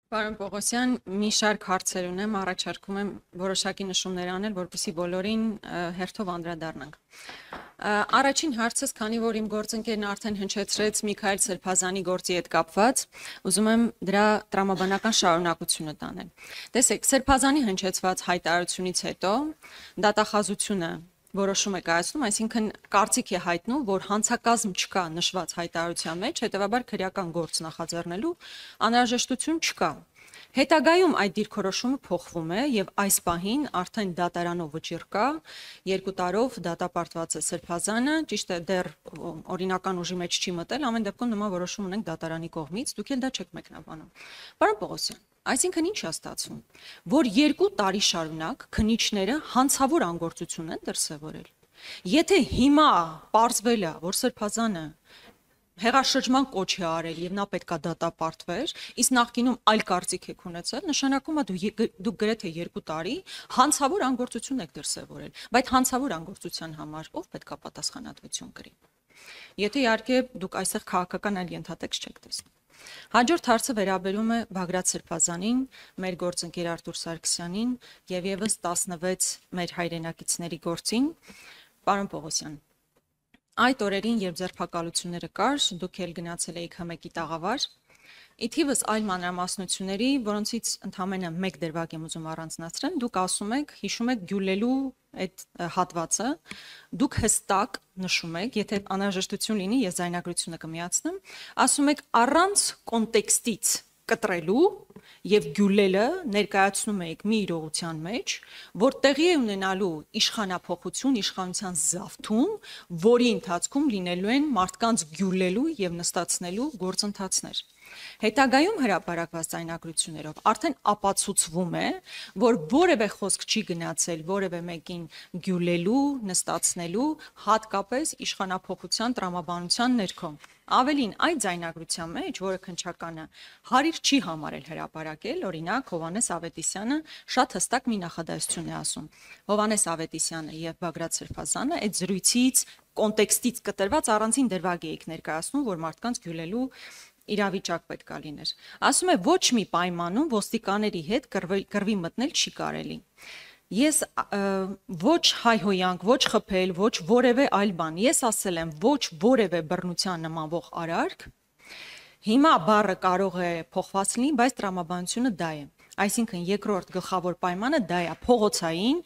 Պարոն Պողոսյան, մի շարք հարցեր ունեմ, առաջարկում եմ որոշակի նշումներ անել, որպեսզի բոլորին հերթով անդրադառնանք։ Առաջին հարցս, քանի որ իմ գործընկերն արդեն հնչեցրեց Միքայել Սրբազանի գործի հետ կապված, ուզում եմ դրա տրամաբանական շարունակությունը տանել։ Տեսեք, Սրբազանի հնչեցված հայտարարությունից հետո դատախազությունը որոշում է կայացնում, այսինքն կարծիք է հայտնում, որ հանցակազմ չկա նշված հայտարարության մեջ, հետևաբար քրեական գործ նախաձեռնելու անհրաժեշտություն չկա։ Հետագայում այդ դիրքորոշումը փոխվում է եւ այս պահին արդեն դատարանով վճիռ կա, 2 տարով դատապարտված է Սրբազանը, ճիշտ է, դեռ օրինական ուժի մեջ չի մտել, ամեն դեպքում նման որոշում ունենք դատարանի կողմից, դուք էլ դա չեք մեկնաբանում։ Պարոն Պողոսյան, այսինքն ինչ է ստացվում, որ 2 տարի շարունակ քննիչները հանցավոր անգործություն են դրսևորել։ Եթե հիմա պարզվել է, որ Սրբազանը հեղաշրջման կոչ է արել եւ նա պետքա դատապարտվեր, իսկ նախկինում այլ կարծիք եք ունեցել, նշանակում է դուք գրեթե 2 տարի հանցավոր անգործություն եք դրսևորել, բայց հանցավոր անգործության համար ով պետքա պատասխանատվություն կրի։ Եթե իհարկե դուք այստեղ քաղաքական այլ ենթատեքստ չեք տեսնում։ Հաջորդ հարցը վերաբերում է Բագրատ Սրբազանին, մեր գործընկեր Արտուր Սարգսյանին եւ եւս 16 մեր հայրենակիցների գործին։ Պարոն Պողոսյան, այդ օրերին, երբ ձերբակալությունները կար, դուք էլ գնացել եք ՀՄԿ-ի տաղավար, ի թիվս այլ մանրամասնությունների, որոնցից ընդամենը մեկ դրվագ եմ ուզում առանձնացնել, դուք ասում եք, հիշում եք Գյուլելու այդ հատվածը, դուք հստակ նշում եք, եթե անհրաժեշտություն լինի, ես ձայնագրությունը կմիացնեմ, ասում եք առանց կոնտեքստից կտրելու եւ Գյուլելը ներկայացնում եք մի իրողության մեջ, որ տեղի է ունենալու իշխանափոխություն, իշխանության զավթում, որի ընթացքում լինելու են մարդկանց գյուլելու եւ նստացնելու գործընթացներ։ Հետագայում հրապարակված ձայնագրություններով արդեն ապացուցվում է, որ որևէ խոսք չի գնացել որևէ մեկին գյուլելու, նստացնելու, հատկապես իշխանափոխության տրամաբանության ներքո։ Ավելին, այդ ձայնագրության մեջ, որը քննչականը հարիր չի համարել հրապարակել, օրինակ Հովհաննես Ավետիսյանը շատ հստակ մի նախադասություն է ասում։ Հովհաննես Ավետիսյանը եւ Բագրատ Սրբազանը այդ զրույցից, կոնտեքստից կտրված առանձին դրվագ եք ներկայացնում, որ մարդկանց գյուլելու իրավիճակ պետք է լիներ։ Ասում է ոչ մի պայմանում ոստիկաների հետ կռվի մտնել չի կարելի։ Ես ոչ հայհոյանք, ոչ խփել, ոչ որևէ այլ բան։ Ես ասել եմ ոչ որևէ բռնության նմանվող արարք։ Հիմա բառը կարող է փոխված լինի, բայց տրամաբանությունը դա է։ Այսինքն երկրորդ գլխավոր պայմանը դա է, փողոցային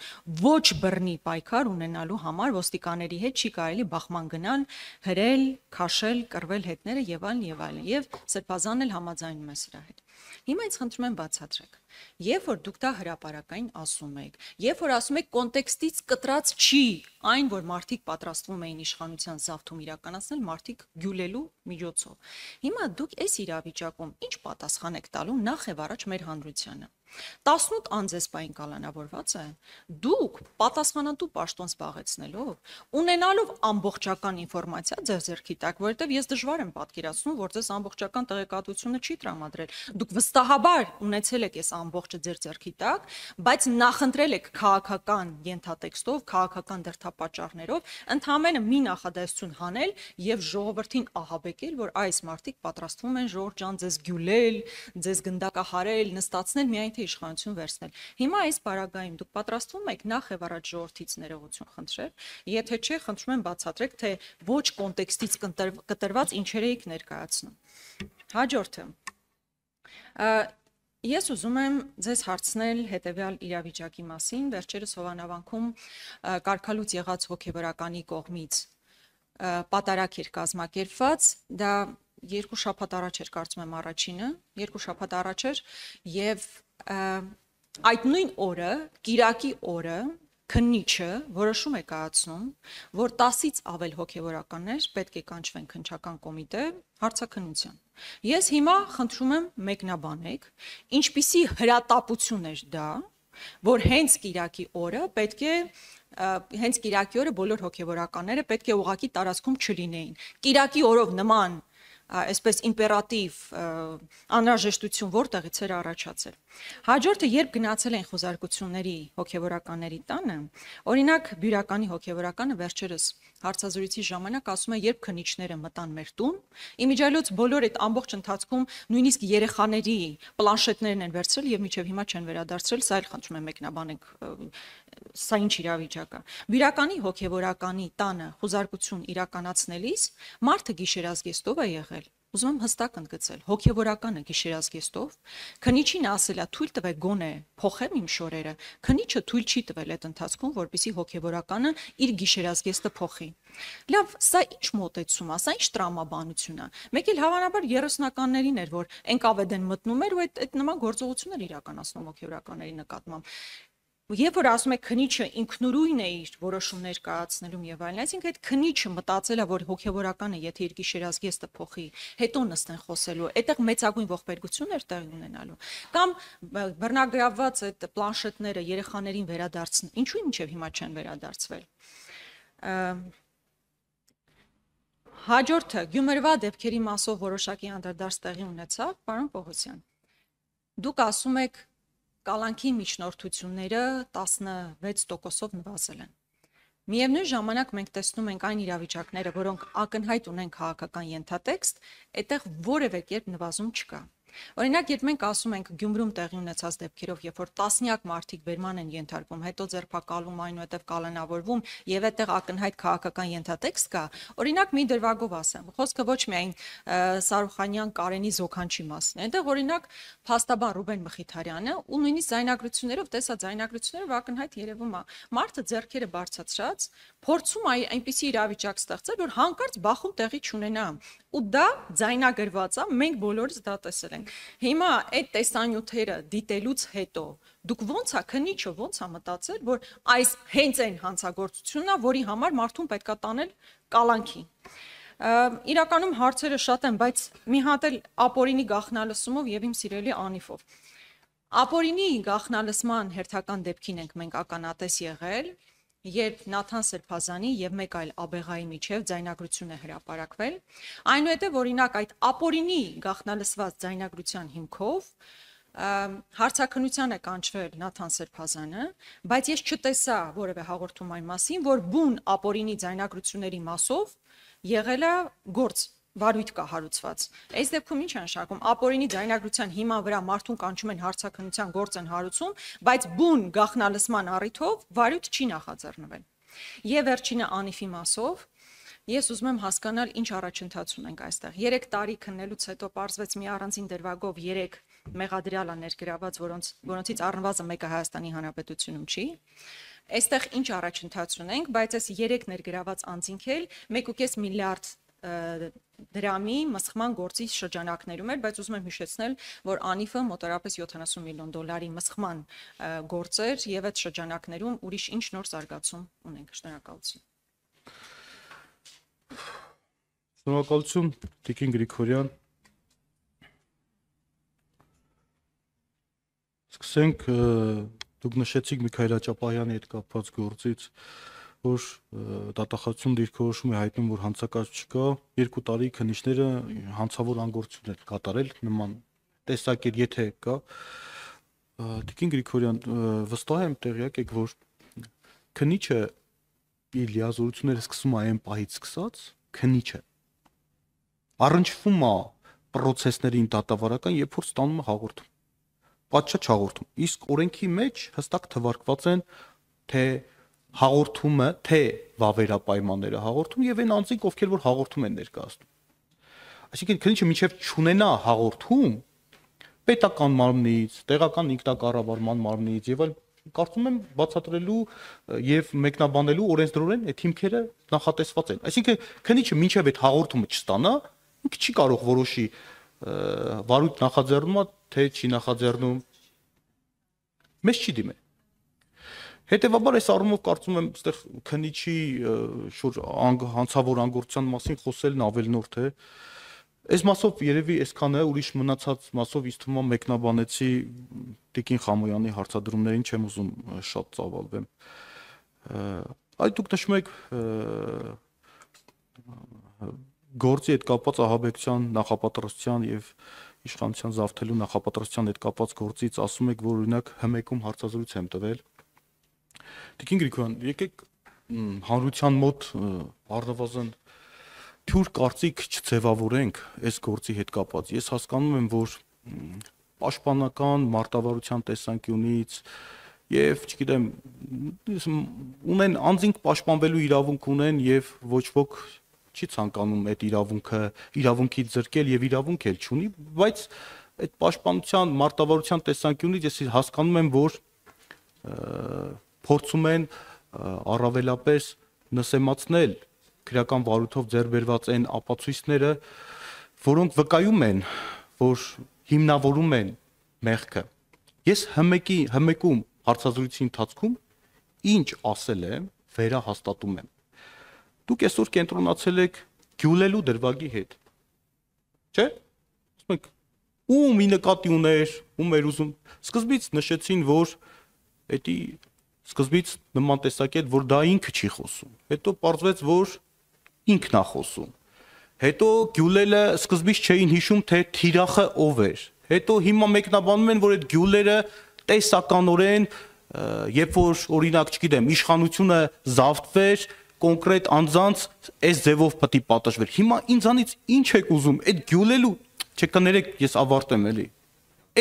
ոչ բռնի պայքար ունենալու համար ոստիկաների հետ չի կարելի բախման գնալ, հրել, քաշել, կռվել հետները եւ այլն եւ այլն։ Եվ Սրբազանն էլ համաձայնում է սրա հետ։ Հիմա ինձ խնդրում եմ բացատրեք։ Երբ որ դուք դա հրապարակային ասում եք, երբ որ ասում եք կոնտեքստից կտրած չի այն, որ մարդիկ պատրաստվում էին իշխանության զավթում իրականացնել մարդիկ գյուլելու միջոցով։ Հիմա դուք այս իրավիճակում ինչ պատասխան եք տալու նախ եւ առաջ մեր հանրությանը։ 18 անձեսպային կալանավորված է, դուք պատասխանատու պաշտոն զբաղեցնելով, ունենալով ամբողջական ինֆորմացիա ձեր ձեռքի տակ, որովհետև ես դժվար եմ պատկերացնում, որ ձեզ ամբողջական տեղեկատվությունը չի տրամադրել։ Դուք վստահաբար ունեցել եք այս ամբողջը ձեր ձեռքի տակ, բայց նախընտրել եք քաղաքական ենթատեքստով, քաղաքական դրդապատճառներով, ընդհանրապես մի նախադասություն հանել եւ ժողովրդին ահաբեկել, որ այս մարդիկ պատրաստվում են Ժորժ ջան ձեզ գյուլել, ձեզ գնդակահարել, նստացնել միայն թե իշխանություն վերցնել։ Հիմա այս պարագայում դուք պատրաստվում եք նախ եւ առաջ ժողովրդից ներողություն խնդրել, եթե չէ, խնդրում եմ բացատրեք, թե ոչ կոնտեքստից կտրված ինչեր եք ներկայացնում։ Հաջորդը։ Ես ուզում եմ ձեզ հարցնել հետևյալ իրավիճակի մասին, վերջերս Հովանավանքում կարգալույծ եղած հոգեվորականի կողմից պատարակ էր կազմակերպված, դա 2 շաբաթ առաջ էր, կարծում եմ առաջինը, 2 շաբաթ առաջ էր եւ այդ նույն օրը, Կիրակի օրը քննիչը որոշում է կայացնում, որ 10-ից ավել հոգեվորականներ պետք է կանչվեն քննչական կոմիտե հարցաքննության։ Ես հիմա խնդրում եմ մեկնաբանեք, ինչպիսի հրատապություն էր դա, որ հենց Կիրակի օրը պետք է հենց Կիրակի օրը բոլոր հոգեվորականները պետք է ուղղակի տարածքում չլինեին։ Կիրակի օրով նման այսպես իմպերատիվ անհրաժեշտություն որտեղից էր առաջացել։ Հաջորդը, երբ գնացել են խոզարկությունների հոգևորականների տանը, օրինակ Բյուրականի հոգևորականը վերջերս հարցազրույցի ժամանակ ասում է, երբ քնիչները մտան մեր տուն, իմիջիայլոց բոլոր այդ ամբողջ ընթացքում նույնիսկ երեխաների պլանշետներն են վերցրել եւ մինչեւ հիմա չեն վերադարձրել, սա էլ խնդրում եմ մեկնաբանեք, սա ինչ իրավիճակ է։ Բյուրականի հոգևորականի տանը խոզարկություն իրականացնելիս մարդը գիշերազգեստով է եղել։ Ուզում եմ հստակ ընդգծել, հոգևորականը գիշերազգեստով, քնիչին ասել է թույլ տվեք գոնե փոխեմ իմ շորերը, քնիչը թույլ չի տվել այդ ընթացքում, որպեսզի հոգևորականը իր գիշերազգեստը փոխի։ Լավ, սա ինչ մոտեցում է, սա ինչ տրամաբանություն է։ Մեկ էլ հավանաբար 30-ականներին էր, որ NKVD-ն մտնում էր ու այդ նման գործողություններ իրականացնում հոգևորականների նկատմամբ։ Երբ որ ասում եք քնիչը ինքնուրույն է իր որոշումներ կայացնելուն եւ այլն, այսինքն այդ քնիչը մտածել է, որ հոգեվորականը եթե իր գիշերազգեստը փոխի, հետո նստեն խոսելու, այդտեղ մեծագույն ողբերգություն էր տեղի ունենալու։ Կամ բռնագրավված այդ պլանշետները երեխաներին վերադարձն, ինչու մինչեւ հիմա չեն վերադարձվել։ Հաջորդը Գյումրվա դեպքերի մասով որոշակի անդրադարձ տեղի ունեցավ, պարոն Պողոսյան։ Դուք ասում եք կալանքի միջնորդությունները 16%-ով նվազել են։ Միևնույն ժամանակ մենք տեսնում ենք այն իրավիճակները, որոնք ակնհայտ ունեն քաղաքական ենթատեքստ, այդտեղ որևէ կերպ նվազում չկա։ Օրինակ, երբ մենք ասում ենք Գյումրում տեղի ունեցած դեպքերով, երբ որ տասնյակ մարդիկ բերման են ենթարկվում, հետո ձերբակալվում, այնուհետև կալանավորվում եւ այդտեղ ակնհայտ քաղաքական ենթատեքստ կա, օրինակ մի դրվագով ասեմ, խոսքը ոչ միայն Սարուխանյան Կարենի Զոքանչի մասն է, այդտեղ օրինակ փաստաբան Ռուբեն Մխիթարյանը ու նույնիսկ ձայնագրություններով տեսա ձայնագրություններով ակնհայտ երևում է մարդը ձեռքերը բարձրացրած փորձում է այնպիսի իրավիճակ ստեղծել, որ հանկարծ բախում տեղի չունենա։ Ու դա ձայնագրված է, մենք բոլորս դա տեսել ենք։ Հիմա այդ տեսանյութերը դիտելուց հետո դուք ո՞նց է քնիչը ո՞նց է մտածել, որ այս հենց այն հանցագործությունն է, որի համար մարդուն պետքա տանել կալանքի։ Իրականում հարցերը շատ են, բայց մի հատ էլ ապօրինի գաղտնալսումով եւ իմ սիրելի Անիֆով։ Ապօրինի գաղտնալսման հերթական դեպքին ենք մենք ականատես եղել, երբ Նաթան Սրբազանի եւ մեկ այլ աբեղայի միջև ձայնագրություն է հրապարակվել, այնուհետև օրինակ այդ ապօրինի գաղտնալսված ձայնագրության հիմքով հարցաքննության է կանչվել Նաթան Սրբազանը, բայց ես չտեսա որևէ հաղորդում այն մասին, որ բուն ապօրինի ձայնագրությունների մասով եղել է գործ վարույթ կա հարուցված։ Այս դեպքում ինչ է նշանակում, ապօրինի ձայնագրության հիման վրա մարդուն կանչում են հարցաքննության գործ են հարուցում, բայց բուն գաղտնալսման առիթով վարույթ չի նախաձեռնվել։ Եվ վերջինը Անիֆի մասով, ես ուզում եմ հասկանալ ինչ առաջընթաց ունենք այստեղ։ 3 տարի քննելուց հետո պարզվեց մի առանձին դրվագով 3 մեղադրյալ է ներգրաված, որոնցից առնվազն մեկը Հայաստանի Հանրապետությունում չի։ Այստեղ ինչ առաջընթաց ունենք, բայց այս 3 ներգրաված անձինք էլ 1.5 միլիարդ դրամի մսխման գործի շրջանակներում էր, բայց ուզում եմ հիշեցնել, որ Անիֆը մոտավորապես 70 միլիոն դոլարի մսխման գործ էր եւ այդ շրջանակներում ուրիշ ինչ նոր զարգացում ունենք։ Շնորհակալություն։ Շնորհակալություն, Տիկին Գրիգորյան։ Սկսենք, դուք նշեցիք Միքայել Աճապահյանի հետ կապված գործից, որ դատախազությունը դիրքորոշում է հայտնում, որ հանցակաց չկա, 2 տարի քննիչները հանցավոր անգործություն են կատարել, նման տեսակետ եթե կա։ Տիկին Գրիգորյան, վստահ եմ տեղյակ եք, որ քննիչը իր լիազորությունները սկսում է այն պահից սկսած, քննիչը առնչվում է պրոցեսներին դատավարական, երբ որ ստանում է հաղորդում, պատշաճ հաղորդում, իսկ օրենքի մեջ հստակ թվարկված են թե հաղորդումը, թե վավերապայմանները հաղորդում եւ այն անձինք, ովքեր որ հաղորդում են ներկայացնում։ Այսինքն քննիչը մինչեւ չունենա հաղորդում պետական մարմնից, տեղական ինքնակառավարման մարմնից եւ այլ, կարծում եմ բացատրելու եւ մեկնաբանելու օրենսդրորեն այդ հիմքերը նախատեսված են։ Այսինքն քննիչը մինչեւ այդ հաղորդումը չստանա, ինքը չի կարող որոշի վարույթ նախաձեռնում է, թե չի նախաձեռնում։ Մեզ չի դիմել։ Հետևաբար այս առումով կարծում եմ այստեղ քննիչի շուտ հանցավոր անգործության մասին խոսելն ավելնորդ է։ Այս մասով երևի այսքանը է, ուրիշ մնացած մասով ինձ թվում է մեկնաբանեցի Տիկին Խամոյանի հարցադրումներին, չեմ ուզում շատ ծավալվեմ։ Այդ դուք նշում եք գործի հետ կապված ահաբեկչության նախապատրաստության եւ իշխանության զավթելու նախապատրաստության հետ կապված գործից ասում եք, որ օրինակ ՀՄԷԿ-ում հարցազրույց եմ տվել։ Տիկին Գրիգորյան, եկեք հանրության մոտ առնվազն թյուր կարծիք չձևավորենք այս գործի հետ կապված։ Ես հասկանում եմ, որ պաշտպանական մարտավարության տեսանկյունից եւ, չգիտեմ, ունեն անձինք պաշտպանվելու իրավունք ունեն եւ ոչ ոք չի ցանկանում այդ իրավունքից զրկել եւ իրավունք էլ չունի, բայց այդ պաշտպանության մարտավարության տեսանկյունից ես հասկանում եմ, որ փորձում են առավելապես նսեմացնել քրեական վարույթով ձեռք բերված այն ապացույցները, որոնք վկայում են, որ հիմնավորում են մեղքը։ Ես ՀՄԷԿ-ում հարցազրույցի ընթացքում ինչ ասել եմ, վերահաստատում եմ։ Դուք այսօր կենտրոնացել եք գյուլելու դրվագի հետ։ Չէ՞։ Ասում եք, ում ի նկատի ուներ, ում էր ուզում։ Սկզբից նշեցին, որ դա սկզբից նման տեսակետ, որ դա ինքը չի խոսում։ Հետո պարզվեց, որ ինքն է խոսում։ Հետո գյուլելը սկզբից չէին հիշում, թե թիրախը ով էր։ Հետո հիմա մեկնաբանում են, որ այդ գյուլերը տեսականորեն, երբ որ օրինակ, չգիտեմ, իշխանությունը զավթվեր, կոնկրետ անձանց այս ձևով պետք է պատժվեր։ Հիմա ինձանից ինչ եք ուզում, այդ գյուլելու, չկներեք, ես ավարտեմ էլի։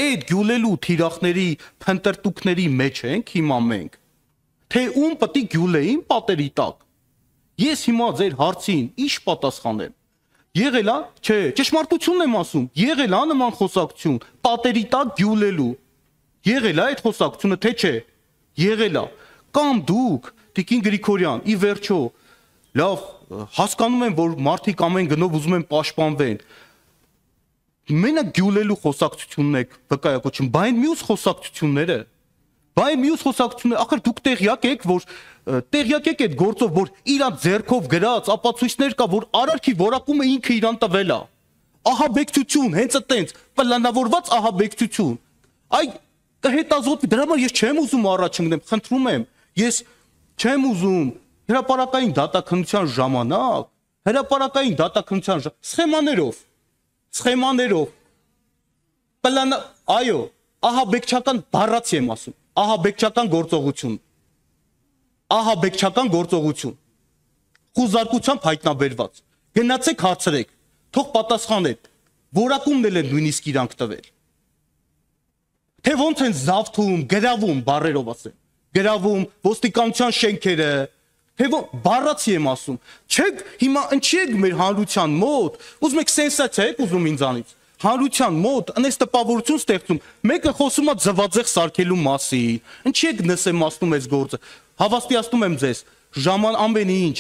Այդ գյուլելու թիրախների, փնտրտուքների մեջ ենք հիմա մենք։ Թե ում պետք է գյուլեին պատերի տակ։ Ես հիմա ձեր հարցին ինչ պատասխանեմ։ Եղել է, չէ, ճշմարտությունն եմ ասում, եղել է նման խոսակցություն, պատերի տակ գյուլելու։ Եղել է այդ խոսակցությունը, թե չէ։ Եղել է։ Կամ դուք, Տիկին Գրիգորյան, ի վերջո, լավ, հասկանում եմ, որ մարդիկ ամեն գնով ուզում են պաշտպանվեն։ Մենակ գյուլելու խոսակցությունն եք վկայակոչում, բայց մյուս խոսակցությունները, ախր դուք տեղյակ եք, որ տեղյակ եք այդ գործով, որ իրանց ձեռքով գրած ապացույցներ կա, որ արարքի որակումը ինքը իրան տվել է։ Ահաբեկչություն, հենց այտենց պլանավորված ահաբեկչություն։ Այ կհետազոտվի, դրա համար ես չեմ ուզում առաջ ընկնեմ, խնդրում եմ, ես չեմ ուզում հրապարակային դատաքննության ժամանակ, սխեմաներով, այո, ահաբեկչական բառացի եմ ասում, ահաբեկչական գործողություն, խուզարկությամբ հայտնաբերված, գնացեք հարցրեք, թող պատասխանեք, որակումն էլ են նույնիսկ իրանք տվել, թե ոնց են զավթում, գրավում, բառերով ասեմ, գրավում, ոստիկանության շենքերը, թե բառացի եմ ասում, չեք, հիմա ընչի եք մեր հանրության մոտ, ուզում եք սենսացիա եք ուզում ինձանից, հանրության մոտ անես տպավորություն ստեղծում, մեկը խոսում է ձվածեղ սարքելու մասին, ինչի եք նսեմացնում այս գործը, հավաստիացնում եմ ձեզ, ամեն ինչ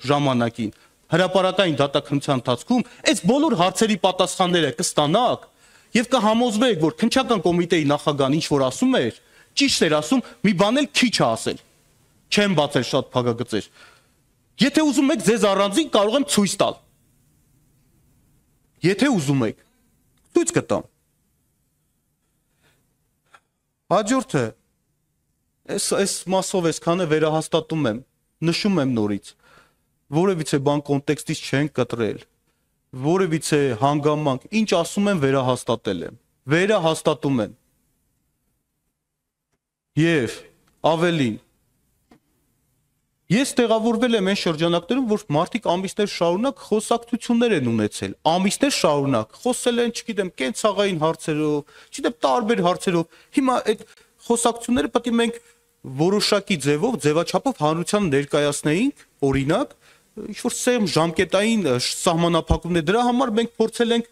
ժամանակին, հրապարակային դատաքննության ընթացքում, այս բոլոր հարցերի պատասխանները կստանաք եւ կհամոզվեք, որ քննչական կոմիտեի նախագահան ինչ որ ասում էր, ճիշտ էր ասում, մի բան էլ քիչ է ասել, չեմ բացել շատ փակագծեր, եթե ուզում եք ձեզ առանձին կարող եմ ցույց տալ, եթե ուզում եք, ցույց կտամ։ Հաջորդը, այս մասով այսքանը վերահաստատում եմ, նշում եմ նորից, որևիցե բան կոնտեքստից չեն կտրել, որևիցե հանգամանք, ինչ ասում եմ վերահաստատում եմ, եւ ավելին, ես տեղավորվել եմ այն շրջանակներում, որ մարդիկ ամիսներ շարունակ խոսակցություններ են ունեցել, ամիսներ շարունակ, խոսել են, չգիտեմ, կենցաղային հարցերով, չգիտեմ, տարբեր հարցերով, հիմա այդ խոսակցությունները պետք է մենք որոշակի ձևաչափով հանրությանը ներկայացնեինք, օրինակ, ինչ-որ սեղմ ժամկետային սահմանափակումներ, դրա համար մենք փորձել ենք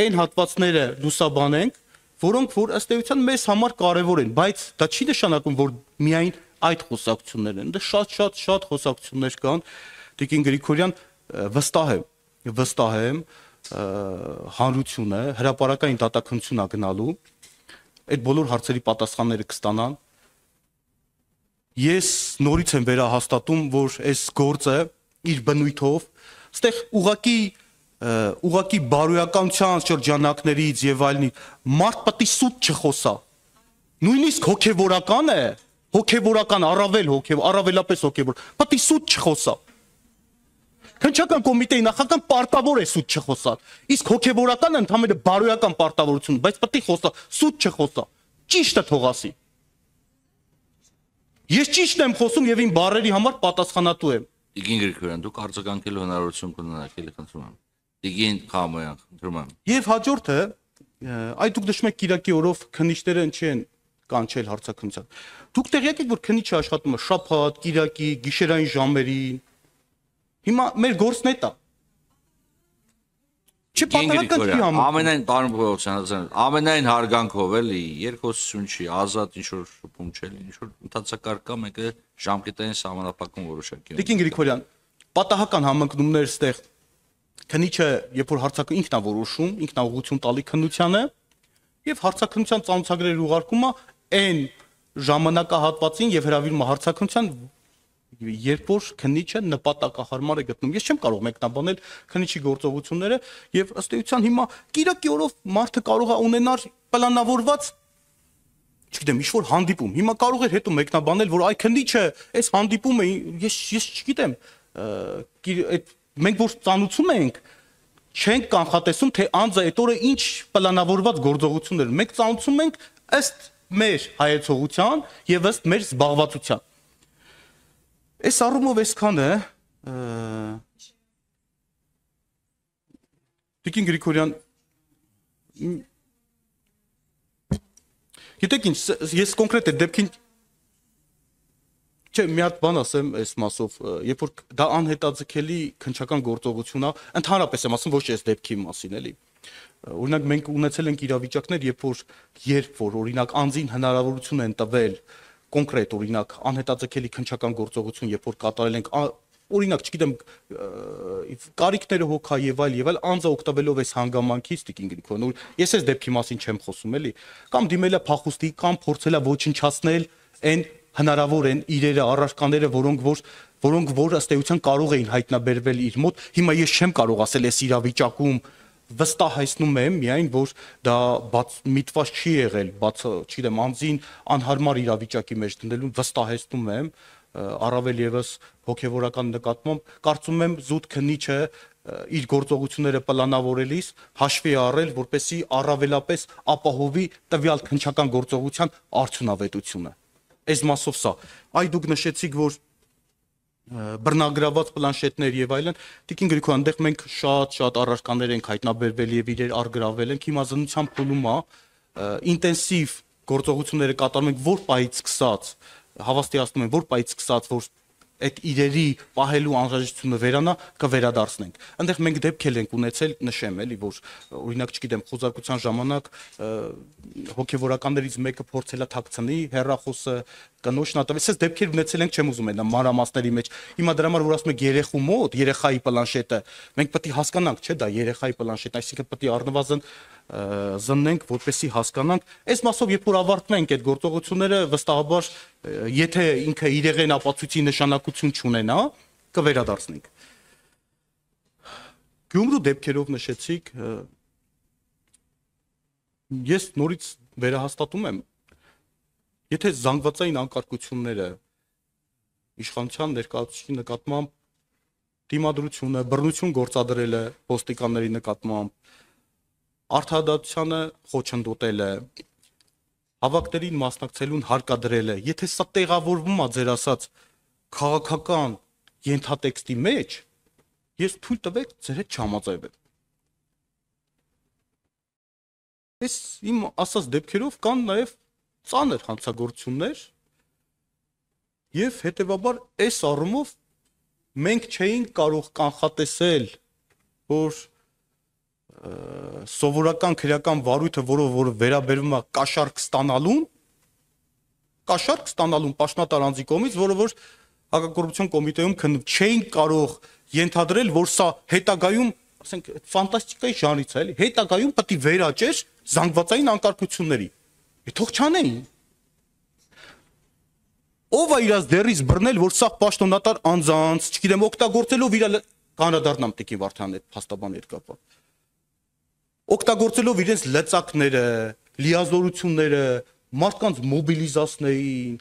այն հատվածները լուսաբանենք, որոնք որ ըստ էության մեզ համար կարևոր են, բայց դա չի նշանակում, որ միայն այդ խոսակցություններն են, դա շատ խոսակցություններ կան, Տիկին Գրիգորյան, վստահ եմ, հանրությունը, հրապարակային դատաքննություն է գնալու, այդ բոլոր հարցերի պատասխանները կստանան, ես նորից եմ վերահաստատում, որ այս գործը իր բնույթով, ստեղ ուղղակի բարոյականության շրջանակներից եւ այլնի մարդ պետք է սուտ չխոսա, նույնիսկ հոգեվորական է, առավելապես հոգեվոր, պետք է սուտ չխոսա, Քննչական կոմիտեի նախագահան պարտավոր է սուտ չխոսալ։ Իսկ հոգեվորականը ընդհանրապես բարոյական պարտավորություն, բայց պետք է խոսա, սուտ չխոսա։ Ճիշտը թող ասի։ Ես ճիշտ եմ խոսում եւ իմ բառերի համար պատասխանատու եմ։ Տիգին Գրիգորյան, դուք արձագանքելու հնարավորություն կունենաք, էլի խնդրում եմ։ Տիգին Խամոյան, խնդրում եմ։ Եվ հաջորդը, այ դուք նշում եք Կիրակի օրով քննիչները ինչի են կանչել հարցաքննության։ Դուք տեղյակ եք, որ քննիչը աշխատում է շաբաթ, Կիրակի, գիշերային ժամերին։ Հիմա մեր գործն է դա։ Չպատահական չի անում։ Ամենայն տարբերության, ամենայն հարգանքով էլի, երկխոսություն չի, ազատ ինչ որ շփում չէ, ինչ որ ընդհանցակարգ կա, մեկը ժամկետային սահմանափակում որոշակի։ Տիկին Գրիգորյան, պատահական համընկնումներ ստեղ քննիչը, երբ որ հարցակը ինքն է որոշում, ինքն է ուղղություն տալի քննությանը, եւ հարցակնության ծանոթագրեր ուղարկում է այն ժամանակահատվածին եւ հրավիրում է հարցակնության, երբ որ քննիչը նպատակահարմար է գտնում։ Ես չեմ կարող մեկնաբանել քննիչի գործողությունները եւ ըստ էության հիմա Կիրակի օրով մարդը կարող է ունենալ պլանավորված, չգիտեմ, ինչ-որ հանդիպում։ Հիմա կարող էր հետո մեկնաբանել, որ այ քննիչը այս հանդիպումը ես չգիտեմ, այդ մենք որ ծանուցում ենք, չենք կանխատեսում, թե անձը այդ օրը ինչ պլանավորված գործողություններ։ Մենք ծանուցում ենք ըստ մեր հայեցողության եւ ըստ մեր զբաղվածության։ Այս առումով այսքանը Տիկին Գրիգորյան, գիտեք ինչ, ես կոնկրետ այդ դեպքին չէ, մի հատ բան ասեմ այս մասով, երբ որ դա անհետաձգելի քննչական գործողություն է, ընդհանրապես եմ ասում, ոչ այս դեպքի մասին, էլի։ Օրինակ մենք ունեցել ենք իրավիճակներ, երբ որ օրինակ անձին հնարավորություն են տվել կոնկրետ օրինակ անհետաձգելի քննչական գործողություն, երբ որ կատարել ենք օրինակ, չգիտեմ, կարիքները հոգա եւ այլ անձը օգտվելով այս հանգամանքից Տիկին Գրիգորյան, ես այս դեպքի մասին չեմ խոսում, էլի, կամ դիմել է փախուստի, կամ փորձել է ոչնչացնել այն հնարավոր են իրերը, առարկաները, որոնք որ ըստ էության կարող էին հայտնաբերվել իր մոտ։ Հիմա ես չեմ կարող ասել այս իրավիճակում վստահեցնում եմ միայն, որ դա միտված չի եղել, չգիտեմ, անձին անհարմար իրավիճակի մեջ դնելու վստահեցնում եմ, առավել եւս հոգեվորական նկատմամբ, կարծում եմ զուտ քննիչը իր գործողությունները պլանավորելիս հաշվի առել, որպեսզի առավելապես ապահովի տվյալ քննչական գործողության արդյունավետությունը։ Այս մասով սա։ Այ դուք նշեցիք, որ բռնագրաված պլանշետներ եւ այլն, Տիկին Գրիգորյան, այնտեղ մենք շատ առարկաներ ենք հայտնաբերվել եւ իրեր առգրավել ենք, հիմա զննության փուլում է, ինտենսիվ գործողությունները կատարում ենք, որ պահից սկսած, հավաստիացնում եմ, որ պահից սկսած, որ այդ իրերի պահելու անհրաժեշտությունը վերանա, կվերադարձնենք։ Այնտեղ մենք դեպքեր ենք ունեցել, նշեմ էլի, որ օրինակ, չգիտեմ, խոզարկության ժամանակ հոգեվորականներից մեկը փորձել է թաքցնի հեռախոսը, կնոջն ատվեց, այս դեպքեր ունեցել ենք, չեմ ուզում այն մանրամասների մեջ։ Հիմա դրա համար որ ասում եք երեխու մոտ, երեխայի պլանշետը, մենք պետք է հասկանանք, չէ՞, դա երեխայի պլանշետն, այսինքն պետք է առնվազն զննենք, որպեսզի հասկանանք։ Այս մասով երբ որ ավարտվում են այդ գործողությունները, վստահաբար, եթե ինքը իրեղեն ապացույցի նշանակություն չունենա, կվերադարձնենք։ Գյումրու դեպքերով նշեցիք, ես նորից վերահաստատում եմ, եթե զանգվածային անկարգությունները իշխանության ներկայացուցիչի նկատմամբ դիմադրությունը, բռնություն գործադրելը ոստիկանների նկատմամբ, արդարադատությանը խոչընդոտելը, հավաքներին մասնակցելուն հարկադրելը, եթե սա տեղավորվում է ձեր ասած քաղաքական ենթատեքստի մեջ, ես թույլ տվեք ձեր հետ չհամաձայնեմ։ Այս իմ ասած դեպքերով կան նաև ծանր հանցագործություններ եւ հետեւաբար այս առումով մենք չէինք կարող կանխատեսել, որ սովորական քրեական վարույթը, որը վերաբերվում է կաշառք ստանալուն պաշտոնատար անձի կողմից, որը որ հակակոռուպցիոն կոմիտեում քննում չէին կարող ենթադրել, որ սա հետագայում, ասենք, ֆանտաստիկայի ժանրից է, էլի, հետագայում պետք է վերաճեր զանգվածային անկարգությունների։ Թող չանեին։ Ով է իրաց դերից բռնել, որ սա պաշտոնատար անձանց, չգիտեմ, օգտագործելով իր կանադառնամ Տիկին Վարդանյան հետ փաստաբանի հետ կապված։ Օգտագործելով իրենց լծակները, լիազորությունները, մարդկանց մոբիլիզացնեին,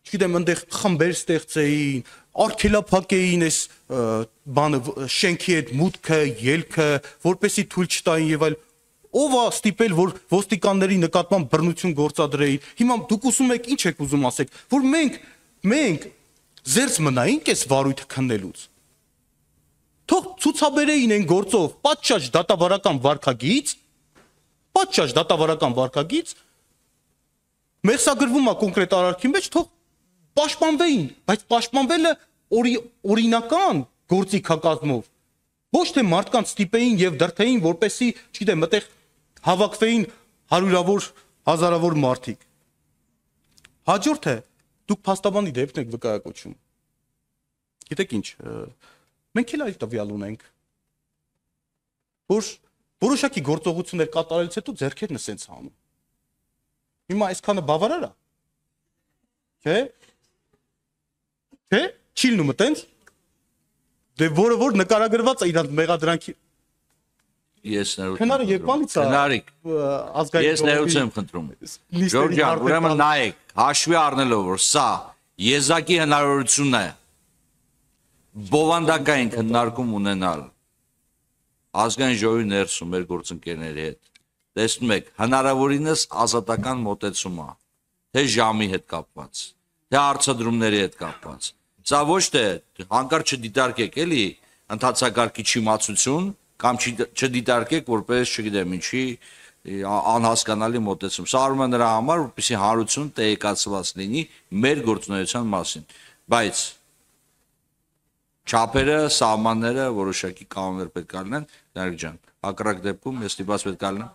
չգիտեմ, այնտեղ խմբեր ստեղծեին, արգելափակեին այս բանը շենքի այդ մուտքը, ելքը, որպեսի թույլ չտային եւ այլ ով է ստիպել, որ ոստիկանների նկատմամբ բռնություն գործադրեին։ Հիմա դուք ուզում եք, ինչ եք ուզում ասեք, որ մենք զերծ մնայինք այս վարույթը քննելուց։ Թող ցուցաբերեին այն գործով պատշաճ դատավարական վարկագիծ, մեղսագրվում է կոնկրետ արարքի մեջ, թող պաշտպանվեին, բայց պաշտպանվելը օրինական գործիքակազմով, ոչ թե մարդկանց ստիպեին եւ դրթեին, որպեսի, չգիտեմ, այդտեղ հավաքվեին հարյուրավոր, հազարավոր մարդիկ։ Հաջորդը դուք փաստաբանի դեպքն եք վկայակոչում։ Գիտեք ինչ, մենք էլ այդ տվյալ ունենք, որ որոշակի գործողություններ կատարելուց հետո ձեռքերն ասենց հանում։ Հիմա այսքանը բավարար է։ Չէ՞։ Չի լինում այտենց։ Դե որ նկարագրված է իրանց մեղադրանքի։ Ես Քնարը երբ բանից է։ Քնարիկ։ Ես ներողություն եմ խնդրում։ Ժորժ ջան, ուրեմն նայեք, հաշվի առնելով, որ սա եզակի հնարավորությունն է բովանդակային քննարկում ունենալ ազգային ժողովի ներսում մեր գործընկերների հետ։ Տեսնում եք, հնարավորինս ազատական մոտեցում է, թե ժամի հետ կապված, թե հարցադրումների հետ կապված։ Սա ոչ թե հանկարծ չդիտարկեք էլի ընդհանցակարգի չիմացություն կամ չդիտարկեք որպես, չգիտեմ ինչի, անհասկանալի մոտեցում։ Սա արվում է նրա համար, որպեսզի հանրությունը տեղեկացված լինի մեր գործունեության մասին։ Բայց չափերը, սահմանները որոշակի կանոններ պետք է լինեն, Նարեկ ջան, հակառակ դեպքում ես ստիպված պետք է լինեմ։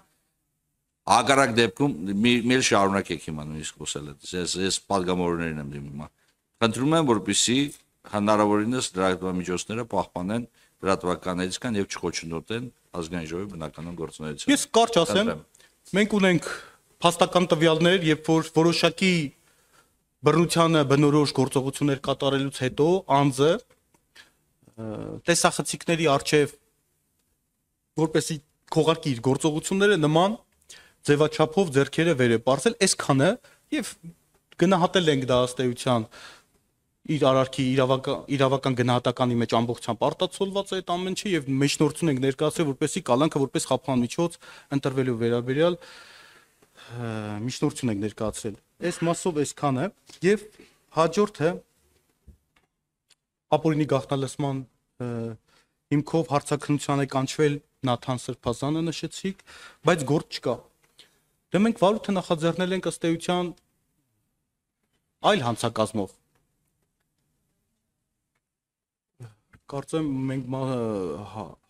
Հակառակ դեպքում մի շարունակեք հիմա նույնիսկ խոսել այդ։ Ես պատգամավորներին եմ դիմում հիմա։ Խնդրում եմ, որպեսզի հնարավորինս լրատվամիջոցները պահպանեն լրատվականներից կան եւ չխոչընդոտեն ազգային ժողովի բնականon գործունեությունը։ Ես կարճ ասեմ, մենք ունենք փաստական տվյալներ, երբ որ որոշակի բռնությանը բնորոշ գործողություններ կատարելուց հետո անձը տեսախցիկների արչև որպեսի քողարկի իր գործողությունները նման ձևաչափով ձեռքերը վեր է պարզել, այսքանը եւ գնահատել ենք դա ըստ էության իր արարքի իրավական գնահատականի մեջ ամբողջությամբ արտացոլված է այդ ամեն ինչը եւ մեջնորդություն ենք ներկայացրել, որպեսի կալանքը որպես խափան միջոց ընտրվելու վերաբերյալ միջնորդություն ենք ներկայացրել։ Այս մասով այսքանը եւ հաջորդը ապօրինի գաղտնալսման հիմքով հարցաքննության է կանչվել Նաթան Սրբազանը նշեցիք, բայց գործ չկա։ Դե մենք վարույթը նախաձեռնել ենք ըստ էության այլ հանցակազմով։ Կարծեմ մենք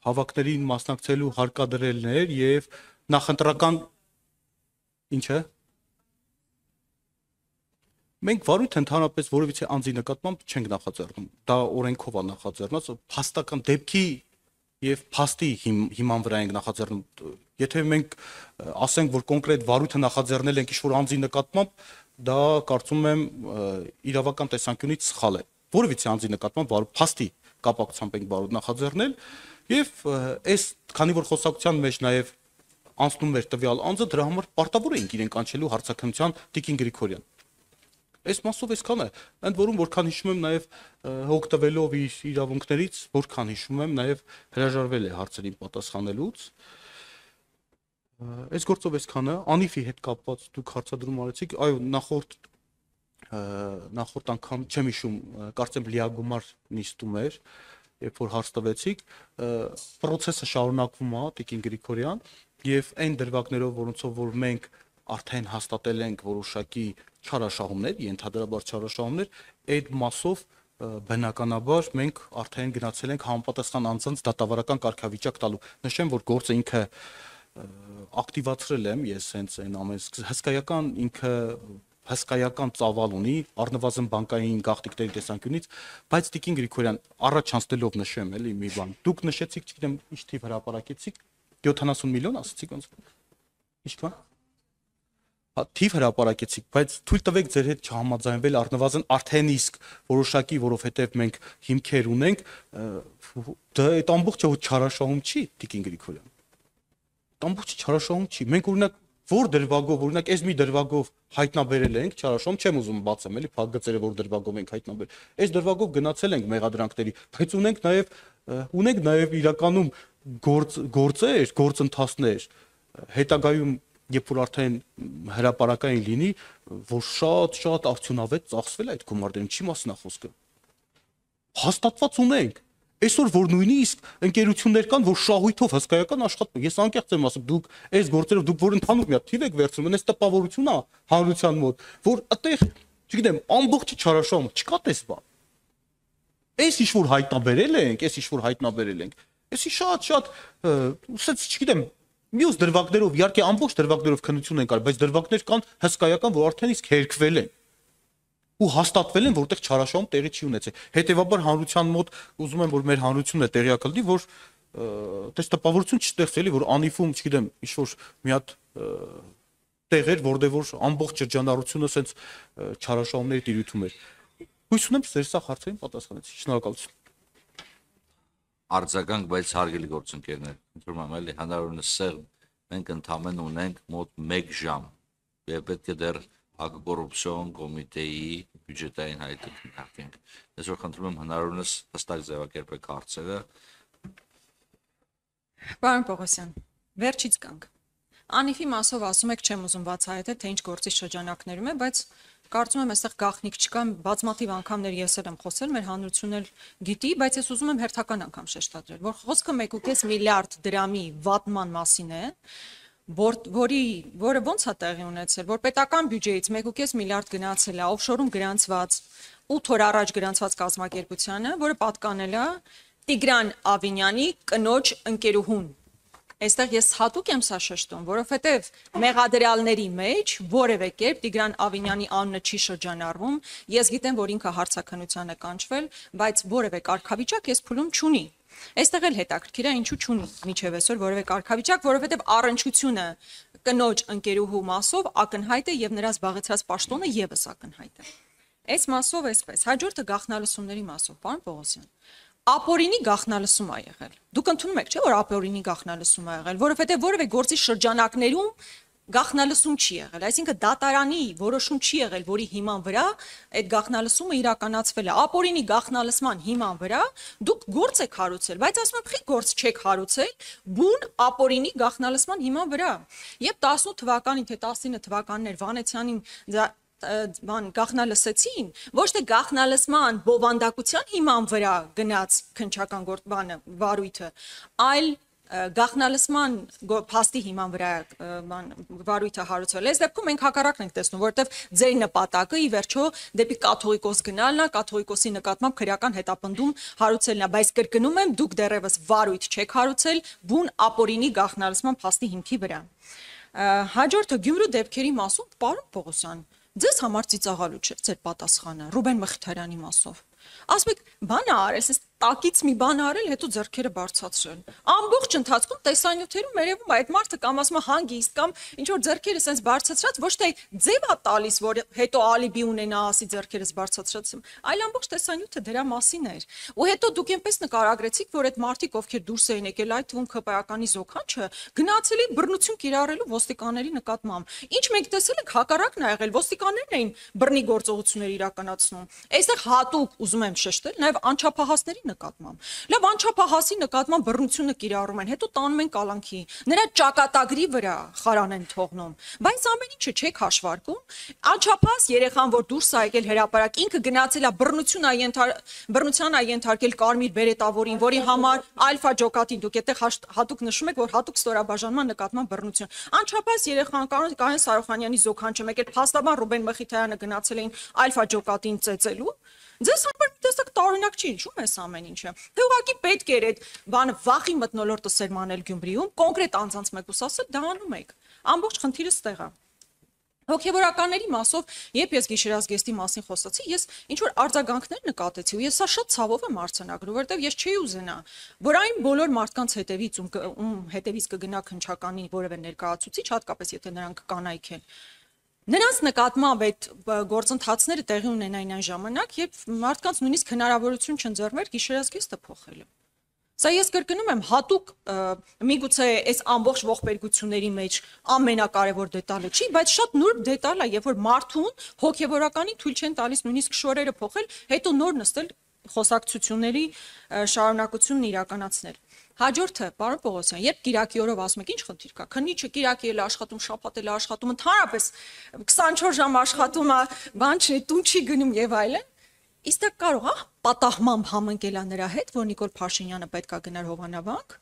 հավաքներին մասնակցելու հարկադրելներ եւ նախընտրական ինչը մենք վարույթ ընդհանրապես որևիցե անձի նկատմամբ չենք նախաձեռնում։ Դա օրենքով է նախաձեռնած, փաստական դեպքի եւ փաստի հիման վրա ենք նախաձեռնում։ Եթե մենք ասենք, որ կոնկրետ վարույթը նախաձեռնել ենք ինչ-որ անձի նկատմամբ, դա կարծում եմ իրավական տեսանկյունից սխալ է։ Որևիցե անձի նկատմամբ փաստի կապակցությամբ ենք վարույթ նախաձեռնել եւ այս քանի որ խոսակցության մեջ նաեւ անցնում էր տվյալ անձը, դրա համար պարտավոր էինք իրեն կանչելու հարցաքննության Տիկին Գրիգորյան։ Այս մասով այսքան է, ընդ որում որքան հիշում եմ նաեւ հոգտվելով իր իրավունքներից, որքան հիշում եմ նաեւ հրաժարվել է հարցերին պատասխանելուց։ Այս գործով այսքանը, Անիֆի հետ կապված դուք հարցադրում արեցիք, այո, նախորդ անգամ չեմ հիշում, կարծեմ լիագումար նիստում էր, երբ որ հարց տվեցիք, process-ը շարունակվում է Տիկին Գրիգորյան եւ այն դրվագներով, որոնցով որ մենք արդեն հաստատել ենք որոշակի չարաշահումներ, ենթադրաբար չարաշահումներ, այդ մասով բնականաբար մենք արդեն գնացել ենք համապատասխան անձանց դատավարական կարգավիճակ տալու։ Նշեմ, որ գործը ինքը ակտիվացրել եմ ես հենց այն ամեն հսկայական ինքը հսկայական ծավալ ունի, առնվազն բանկային գաղտնիքների տեսանկյունից, բայց Տիկին Գրիգորյան առաջ անցնելով նշեմ էլի մի բան։ Դուք նշեցիք, չգիտեմ, ինչ թիվ հրապարակեցիք, 70 միլիոն ասացիք ոնց։ Ինչքան։ Հա, թիվ հրապարակեցիք, բայց թույլ տվեք ձեր հետ չհամաձայնվել առնվազն արդեն իսկ որոշակի, որովհետև մենք հիմքեր ունենք, դա այդ ամբողջը չարաշահում չի Տիկին Գրիգորյան։ Ամբողջ չարաշահում չի։ Մենք օրինակ որ դրվագով, օրինակ, այս մի դրվագով հայտնաբերել ենք, չարաշոմ չեմ ուզում բացեմ, էլի, փակ գծերը, որ դրվագով ենք հայտնաբերել։ Այս դրվագով գնացել ենք մեղադրանքների, բայց ունենք նաև իրականում գործեր, գործընթացներ, հետագայում, երբ որ արդեն հրապարակային լինի, որ շատ արդյունավետ ծախսվել է այդ գումարներում, չի մասնա խոսքը։ Հաստատված ունենք։ Այսօր որ նույնիսկ ընկերություններ կան, որ շահույթով հսկայական աշխատում։ Ես անկեղծ եմ ասում, դուք այս գործերով դուք որ ընդհանուր մի հատ թիվ եք վերցնում, այս տպավորությունն է հանրության մոտ, որ այդտեղ, չգիտեմ, ամբողջը չարաշահում, չկա տես բան։ Այս ինչ որ հայտնաբերել ենք, էսի շատ, ուսած, չգիտեմ, մյուս դրվագներով, իհարկե ամբողջ դրվագներով քննություն են կար, բայց դրվագներ կան հսկայական, որ արդեն իսկ հերկվել են։ Ու հաստատվել են, որտեղ չարաշահում տեղի չի ունեցել։ Հետևաբար հանրության մոտ ուզում եմ, որ մեր հանրությունն է տեղյակ լինի, որ դες տպավորություն չստեղծելի, որ անիֆում, չգիտեմ, ինչ որ մի հատ տեղ էր, որտեղ որ ամբողջ շրջանառությունը սենց չարաշահումների տիրույթում էր։ Հույս ունեմ, ձեր սա հարցերին պատասխանեցի։ Շնորհակալություն։ Արձագանք, բայց հարգելի գործընկերներ, ընդունում եմ, էլի հնարավորինս սեղմ, մենք ընդամենը ունենք մոտ 1 ժամ, եւ պետք է դեռ ակկոռուպցիոն կոմիտեի բյուջետային հայտը քննարկենք։ Այսօր խնդրում եմ հնարավորինս հստակ ձևակերպեք հարցերը։ Պարոն Պողոսյան, վերջից կանք։ Անիֆի մասով ասում եք չեմ ուզում բացահայտել, թե ինչ գործի շրջանակներում է, բայց կարծում եմ այստեղ գաղտնիք չկա, բազմաթիվ անգամներ ես եմ խոսել, մեր հանրությունն էլ գիտի, բայց ես ուզում եմ հերթական անգամ շեշտադրել, որ խոսքը 1.5 միլիարդ դրամի վատման մասին է, որը ոնց է տեղի ունեցել, որ պետական բյուջեից 1.5 միլիարդ գնացել է օֆշորում գրանցված 8 օր առաջ գրանցված կազմակերպությանը, որը պատկանել է Տիգրան Ավինյանի կնոջ ընկերուհուն։ Այստեղ ես հատուկ եմ սա շեշտում, որովհետև մեղադրյալների մեջ որևէ կերպ Տիգրան Ավինյանի անունը չի շրջանառվում։ Ես գիտեմ, որ ինքը հարցաքննության է կանչվել, բայց որևէ կարգավիճակ ես փուլում չունի։ Այստեղ էլ հետաքրքիր է, ինչու չունի միջև այսօր որևէ կարգավիճակ, որովհետև առնչությունը կնոջ ընկերուհու մասով ակնհայտ է եւ նրա զբաղեցրած պաշտոնը եւս ակնհայտ է։ Այս մասով էսպես, հաջորդը գաղտնալսումների մասով, պարոն Պողոսյան։ Ապօրինի գաղտնալսում է եղել։ Դուք ընդունում եք, չէ՞ որ ապօրինի գաղտնալսում է եղել, որովհետև որևէ գործի շրջանակներում գաղտնալսում չի եղել, այսինքն դատարանի որոշում չի եղել, որի հիման վրա այդ գաղտնալսումը իրականացվել է։ Ապօրինի գաղտնալսման հիման վրա դուք գործ եք հարուցել, բայց ասում եմ, խի գործ չեք հարուցել բուն ապօրինի գաղտնալսման հիման վրա։ Եվ 18 թվականին թե 19 թվականներ Վանեցյանին գաղտնալսեցին, ոչ թե գաղտնալսման բովանդակության հիման վրա գնաց քննչական վարույթը, այլ գաղտնալսման փաստի հիման վրա վարույթը հարուցվել է։ Այս դեպքում մենք հակառակն ենք տեսնում, որովհետև ձեր նպատակը ի վերջո դեպի կաթողիկոս գնալն է, կաթողիկոսի նկատմամբ քրեական հետապնդում հարուցելն է, բայց կրկնում եմ, դուք դեռևս վարույթ չեք հարուցել բուն ապօրինի գաղտնալսման փաստի հիմքի վրա։ Հաջորդը Գյումրու դեպքերի մասով, պարոն Պողոսյան, ձեզ համար ծիծաղալու չէ ձեր պատասխանը Ռուբեն Մխիթարյանի մասով։ Ասում եք, բան արել, տակից մի բան արել, հետո ձեռքերը բարձրացրել։ Ամբողջ ընթացքում տեսանյութերում երևում է այդ մարդը կամ ասում է հանգիստ կամ ինչ որ ձեռքերը sense բարձրացրած, ոչ թե ձև է տալիս, որ հետո ալիբի ունենա, ասի ձեռքերս բարձրացրացım, այլ ամբողջ տեսանյութը դրա մասին էր։ Ու հետո դուք այնպես նկարագրեցիք, որ այդ մարդիկ, ովքեր դուրս էին եկել, այդ թվում ԿՊԱ-կանի զոքանչը, գնացել էին բռնություն կիրառելու ոստիկանների նկատմամբ։ Ինչ մենք տեսել ենք, հակառակն ա եղել, ոստիկաններն էին բռնի գործողություններ իրականացնում։ Այստեղ հատուկ ուզում եմ շեշտել նաև անչափահասների նկատմամբ։ Լավ, անչափահասի նկատմամբ բռնությունը կիրառում են, հետո տանում են կալանքի, նրա ճակատագրի վրա խարան են թողնում, բայց ամեն ինչը չեք հաշվարկում։ Անչափահաս երեխան, որ դուրս է եկել հրապարակ, ինքը գնացել է բռնության է ենթարկել Կարմիր Բերետավորին, որի համար Ալֆա Ջոկատին, դուք այդտեղ հատուկ նշում եք, որ հատուկ ստորաբաժանման նկատմամբ բռնություն։ Անչափահաս երեխան Կարեն Սարոխանյանի զոքանչը, մեկ էլ փաստաբան Ռուբեն Մխիթարյանը գնացել էին Ալֆա Ջոկատին ծեծելու։ Ձեզ համար մի տեսակ տարօրինակ չի, ինչու՞մ էս ամեն ինչը։ Թե ուղղակի պետք էր այդ բանը վախի մթնոլորտը սերմանել Գյումրիում, կոնկրետ անձանց մեկուս ասել, դա անում եք։ Ամբողջ խնդիրը ստեղ է։ Հոգևորականների մասով, երբ ես գիշերազգեստի մասին խոսացի, ես ինչ որ արձագանքներ նկատեցի ու ես սա շատ ցավով եմ արձանագրում, որովհետև ես չէի ուզենա, որ այն բոլոր մարդկանց հետևից ում հետևից կգնա քնչականի որևէ ներկայացուցիչ, հատկապես եթե նրանք կանայք են, նրանց նկատմամբ այդ գործընթացները տեղի ունենային այն ժամանակ, երբ մարդկանց նույնիսկ հնարավորություն չընձեռվեր գիշերազգեստը փոխելու։ Սա ես կրկնում եմ հատուկ միգուցե այս ամբողջ ողբերգությունների մեջ ամենակարևոր դետալը չի, բայց շատ նուրբ դետալ է, երբ որ մարդուն հոգևորականին թույլ չեն տալիս նույնիսկ շորերը փոխել, հետո նոր նստել խոսակցությունների շարունակությունն իրականացնել։ Հաջորդը, պարոն Պողոսյան, երբ Կիրակի օրով ասում եք, ինչ խնդիր կա, քննիչը Կիրակի էլ աշխատում, շաբաթ էլ աշխատում, ընդհանրապես 24 ժամ աշխատում է, բան չի, տուն չի գնում եւ այլն, իսկ դա կարող է պատահմամբ համընկելա նրա հետ, որ Նիկոլ Փաշինյանը պետքա գնար Հովանավանք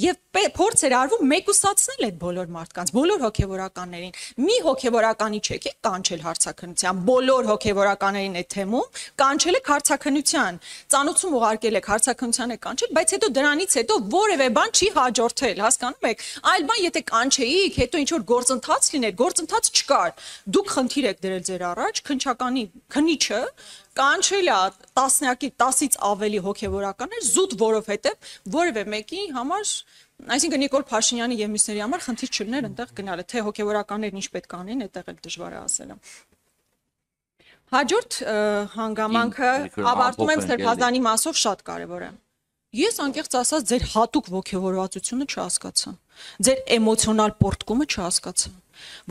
եւ փորձ էր արվում մեկուսացնել այդ բոլոր մարդկանց, բոլոր հոգեվորականներին։ Մի հոգեվորականի չեք կանչել հարցաքննության, բոլոր հոգեվորականներին այդ թեմում կանչել եք հարցաքննության, ծանոթում ուղարկել եք հարցաքննության եք կանչել, բայց հետո դրանից հետո որևէ բան չի հաջորդել, հասկանում եք։ Այլ բան եթե կանչեիք, հետո ինչ որ գործընթաց լիներ, գործընթաց չկար։ Դուք խնդիր եք դրել ձեր առաջ, քննիչը կանչել է տասնյակի 10-ից ավելի հոգևորականներ զուտ, որովհետև որևէ մեկի համար, այսինքն Նիկոլ Փաշինյանի եւ մյուսների համար խնդիր չլիներ այնտեղ գնալը, թե հոգևորականներն ինչ պետք անեն, այդտեղ էլ դժվար է ասելը։ Հաջորդ հանգամանքը ավարտում եմ Սրբազանի մասով շատ կարևոր է։ Ես անկեղծ ասած ձեր հատուկ ոգևորվածությունը չհասկացա։ Ձեր էմոցիոնալ պորտկումը չհասկացա,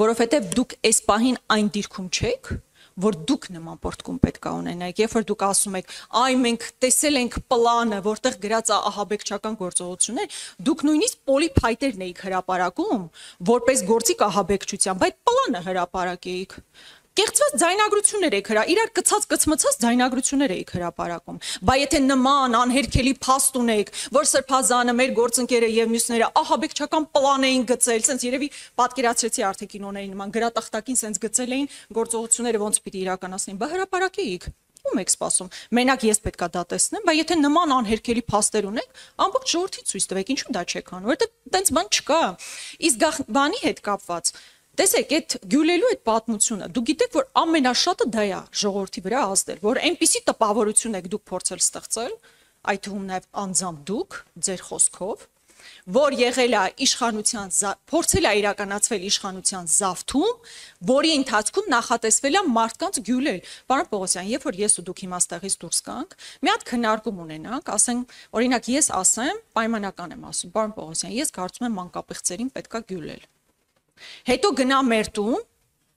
որովհետև դուք այս պահին այն դիրքում չեք, որ դուք նման պորտկում պետք է ունենայիք, երբ որ դուք ասում եք, այ մենք տեսել ենք պլանը, որտեղ գրած է ահաբեկչական գործողություններ, դուք նույնիսկ պոլիփայտերն էիք հրապարակում, որպես գործիք ահաբեկչության, բայց պլանը հրապարակեիք։ Կեղծված ձայնագրություններ եք իրար կցած ձայնագրություններ եք հրապարակում։ Բայց եթե նման անհերքելի փաստ ունեք, որ Սրբազանը, մեր գործընկերը եւ մյուսները ահաբեկչական պլան էին գծել, sense երևի պատկերացրեցի արդեն կինոների նման գրատախտակին sense գծել էին գործողությունները ոնց պիտի իրականացնեին, բա հրապարակեիք։ Ում եք սպասում։ Մենակ ես պետքա դա տեսնեմ, բայց եթե նման անհերքելի փաստեր ունեք, ամբողջ ժողովրդի ցույց տվեք, ինչու դա չեք անում, որովհետեւ տենց բան չկա։ Իսկ բանի հետ կապված տեսեք, այդ գյուլելու այդ պատմությունը, դուք գիտեք, որ ամենաշատը դա է ժողովրդի վրա ազդել, որ այնպիսի տպավորություն եք դուք փորձել ստեղծել, այդ թվում նաև անձամբ դուք, ձեր խոսքով, որ եղել է իշխանության, փորձել է իրականացվել իշխանության զավթում, որի ընթացքում նախատեսվել է մարդկանց գյուլել։ Պարոն Պողոսյան, երբ որ ես ու դուք հիմա ստեղից դուրս գանք, մի հատ քննարկում ունենանք, ասենք, օրինակ ես ասեմ, պայմանական եմ ասում, պարոն Պողոսյան, ես կարծում եմ մանկապեղծերին պետքա գյուլել։ Հետո գնա մեր տուն,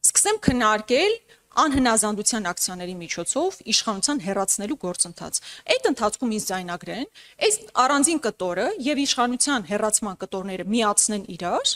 սկսեմ քննարկել անհնազանդության ակցիաների միջոցով իշխանության հեռացնելու գործընթաց։ Այդ ընթացքում ինձ ձայնագրեն, այս առանձին կտորը եւ իշխանության հեռացման կտորները միացնեն իրար,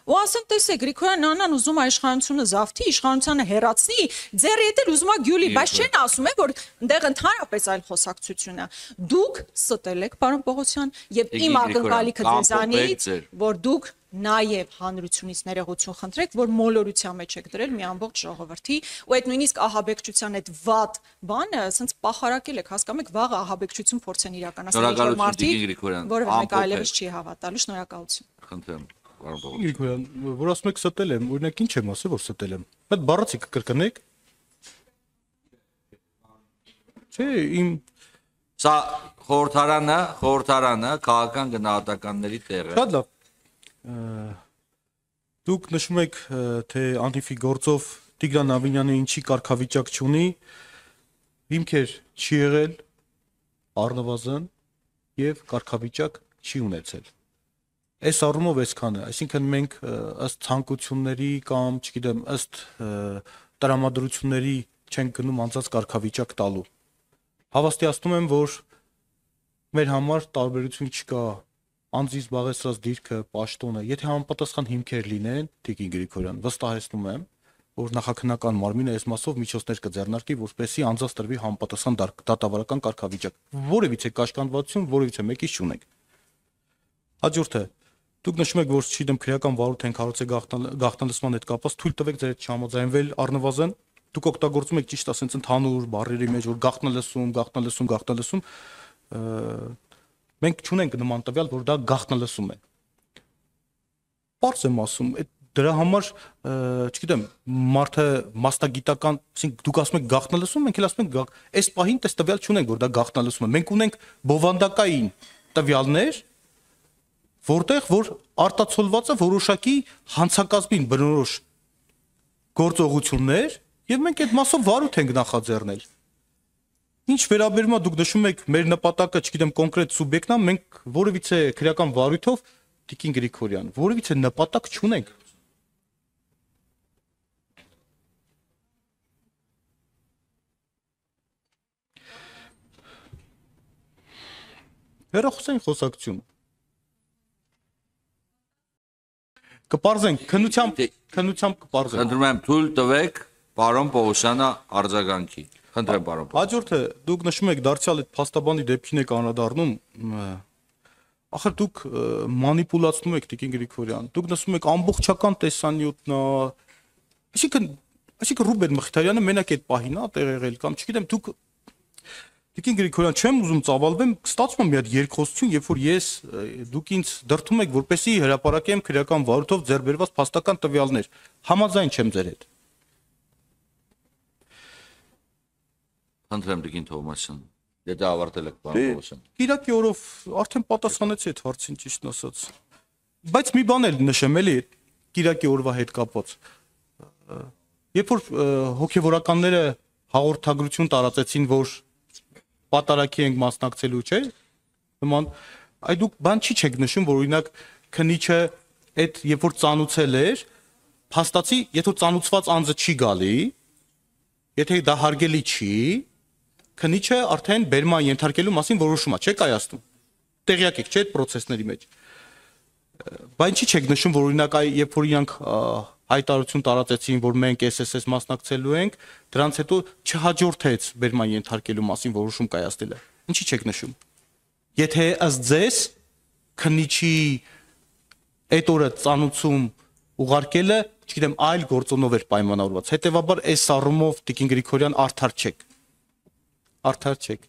ու ասեն, տեսեք, Գրիգորյան Նանան ուզում է իշխանությունը զավթի, իշխանությանը հեռացնի, ձեռի հետ էլ ուզում է գյուլի, բայց չեն ասում է, որ այնտեղ ընդհանրապես այլ խոսակցություն է։ Դուք ստել եք, պարոն Պողոսյան, եւ իմ ակնկալիքը ձեզանից, որ դուք նաև հանրությունից ներողություն խնդրեք, որ մոլորության մեջ եք դրել մի ամբողջ ժողովրդի, ու այդ նույնիսկ ահաբեկչության այդ վատ բանը, ասենց պախարակել եք, հասկանում եք, վաղ ահաբեկչություն փորձեն իրականացնել մարդիկ, որը մեկ այլևս չի հավատալու, շնորհակալություն։ Խնդրեմ, պարոն Պողոսյան։ Գրիգորյան, որ ասում եք ստել եմ, օրինակ ինչ եմ ասել, որ ստել եմ։ Բայց բառացի կկրկնեք։ Չէ, իմ Սա խորհրդարանը քաղաքական գնահատականների տեղը։ Շատ լավ։ Դուք նշում եք, թե Անտիֆի գործով Տիգրան Ավինյանը ինչի կարգավիճակ չունի, հիմքեր չի եղել, առնվազն եւ կարգավիճակ չի ունեցել։ Այս առումով այսքանը, այսինքն մենք ըստ ցանկությունների կամ, չգիտեմ, ըստ տրամադրությունների չենք գնում անցած կարգավիճակ տալու։ Հավաստիացնում եմ, որ մեր համար տարբերություն չկա անձի զբաղեցրած դիրքը, պաշտոնը, եթե համապատասխան հիմքեր լինեն, Տիկին Գրիգորյան, վստահեցնում եմ, որ նախաքննական մարմինը այս մասով միջոցներ կձեռնարկի, որպեսզի անձանց տրվի համապատասխան դատավարական կարգավիճակ։ Որևիցե կաշկանդվածություն, որևիցե մեկից չունենք։ Հաջորդը, դուք նշում եք, որ չգիտեմ քրեական վարույթ ենք հարուցել գաղտնալսման հետ կապված, թույլ տվեք ձեր հետ չհամաձայնվել առնվազն, դուք օգտագործում եք ճիշտ ասենց ընդհանուր բառերի մեջ, որ գաղտնալսում, մենք չունենք նման տվյալ, որ դա գաղտնալսում է։ Պարզ եմ ասում, դրա համար, չգիտեմ, մարդը մասնագիտական, այսինքն դուք ասում եք գաղտնալսում, մենք էլ ասում ենք այս պահին տես տվյալ չունենք, որ դա գաղտնալսում է։ Մենք ունենք բովանդակային տվյալներ, որտեղ որ արտացոլված է որոշակի հանցակազմին բնորոշ գործողություններ, եւ մենք այդ մասով վարույթ ենք նախաձեռնել։ Ինչ վերաբերում է դուք նշում եք մեր նպատակը, չգիտեմ, կոնկրետ սուբյեկտն է, մենք որևիցե քրեական վարույթով Տիկին Գրիգորյան, որևիցե նպատակ չունենք։ Հերախոսային խոսակցություն։ Կպարզենք, քննությամբ կպարզենք։ Խնդրում եմ թույլ տվեք պարոն Պողոսյանը արձագանքի։ Խնդրեմ պարոն Պողոսյան։ Հաջորդը դուք նշում եք դարձյալ այդ փաստաբանի դեպքին եք անդրադառնում։ Ախր դուք մանիպուլացնում եք Տիկին Գրիգորյան։ Դուք նշում եք ամբողջական տեսանյութն է։ Այսինքն Ռուբեն Մխիթարյանը մենակ այդ պահին է տեղ եղել կամ չգիտեմ դուք Տիկին Գրիգորյան չեմ ուզում ծավալվեմ, ստացվում է մի հատ երկխոսություն, երբ որ ես դուք ինձ դրդում եք որպեսի հրապարակեմ քրեական վարույթով ձեռբերված փաստական տվյալներ։ Համաձայն չեմ ձեր հետ։ Խնդրեմ Տիկին Թովմասյան, եթե ավարտել եք պարոն Պողոսյան։ Կիրակի օրով արդեն պատասխանեցի այդ հարցին ճիշտն ասած։ Բայց մի բան էլ նշեմ էլի Կիրակի օրվա հետ կապված։ Երբ որ հոգևորականները հաղորդագրություն տարածեցին, որ պատարակի ենք մասնակցելու, չէ՞։ Նման այ դուք բան չի չեք նշում, որ օրինակ քնիչը այդ երբ որ ծանուցել էր, փաստացի, եթե ծանուցված անձը չի գալի, եթե դա հարգելի չի, քնիչը արդեն բերման ենթարկելու մասին որոշում է, չէ՞ կայացնում։ Տեղյակ եք, չէ՞ այդ process-ների մեջ։ Բայց չի չեք նշում, որ օրինակ այ երբ որ իրանք հայտարարություն տարածեցին, որ մենք SSS մասնակցելու ենք, դրանց հետո չհաջորդեց բերման ենթարկելու մասին որոշում կայացնելը։ Ինչի՞ չեք նշում։ Եթե ըստ ձեզ քնիչի այդ օրը ծանուցում ուղարկելը, չգիտեմ, այլ գործոնով էր պայմանավորված։ Հետևաբար այս առումով Տիկին Գրիգորյան արդար չեք։ Արդար չեք։